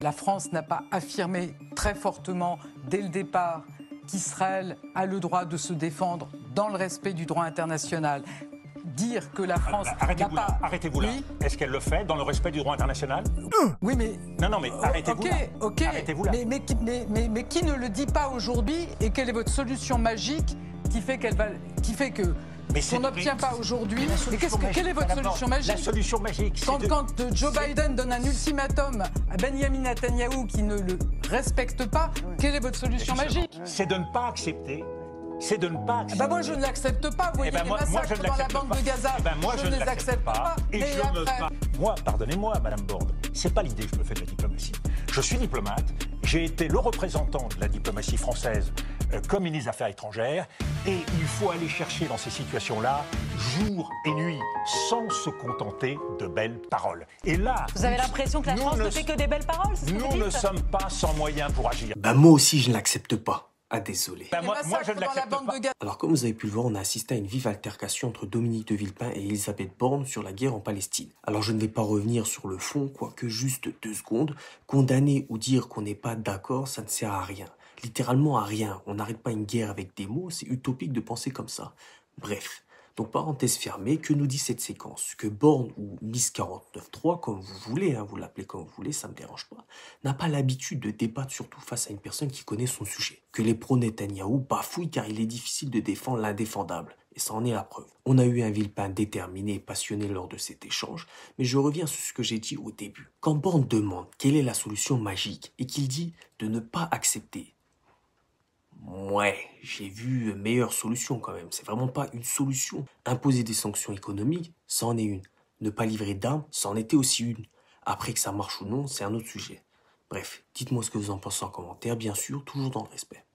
la France n'a pas affirmé très fortement dès le départ qu'Israël a le droit de se défendre dans le respect du droit international. Dire que la France n'a pas... Arrêtez-vous là. Oui. Est-ce qu'elle le fait dans le respect du droit international? Oui, mais... Non, mais arrêtez-vous là. Ok, Arrêtez-vous là. mais qui ne le dit pas aujourd'hui et quelle est votre solution magique qui fait que... qu'on n'obtient pas aujourd'hui. Quelle est votre solution magique? La solution magique, quand Joe Biden donne un ultimatum à Benjamin Netanyahou qui ne le respecte pas, quelle est votre solution magique? C'est de ne pas accepter. C'est de ne pas accepter. Moi, je ne l'accepte pas. Vous voyez les massacres dans la bande de Gaza. Moi, je ne les accepte pas. Et moi, pardonnez-moi, Madame Borne, c'est pas l'idée que je me fais de la diplomatie. Je suis diplomate. J'ai été le représentant de la diplomatie française comme ministre des Affaires étrangères. Et il faut aller chercher dans ces situations-là, jour et nuit, sans se contenter de belles paroles. Et là... Vous avez l'impression que la France ne fait que des belles paroles? Nous ne sommes pas sans moyens pour agir. Moi aussi, je ne l'accepte pas. Ah, désolé. Moi, je ne l'accepte pas. Alors, comme vous avez pu le voir, on a assisté à une vive altercation entre Dominique de Villepin et Elisabeth Borne sur la guerre en Palestine. Alors, je ne vais pas revenir sur le fond, quoique juste 2 secondes. Condamner ou dire qu'on n'est pas d'accord, ça ne sert à rien. Littéralement à rien. On n'arrête pas une guerre avec des mots, c'est utopique de penser comme ça. Bref. Donc, parenthèse fermée, que nous dit cette séquence? Que Borne, ou Miss 49.3, comme vous voulez, vous l'appelez comme vous voulez, ça me dérange pas, n'a pas l'habitude de débattre, surtout face à une personne qui connaît son sujet. Que les pro-Netanyahou bafouillent car il est difficile de défendre l'indéfendable. Et ça en est la preuve. On a eu un Villepin déterminé et passionné lors de cet échange, mais je reviens sur ce que j'ai dit au début. Quand Borne demande quelle est la solution magique et qu'il dit de ne pas accepter, ouais, j'ai vu meilleure solution quand même. C'est vraiment pas une solution. Imposer des sanctions économiques, ça en est une. Ne pas livrer d'armes, ça en était aussi une. Après que ça marche ou non, c'est un autre sujet. Bref, dites-moi ce que vous en pensez en commentaire, bien sûr, toujours dans le respect.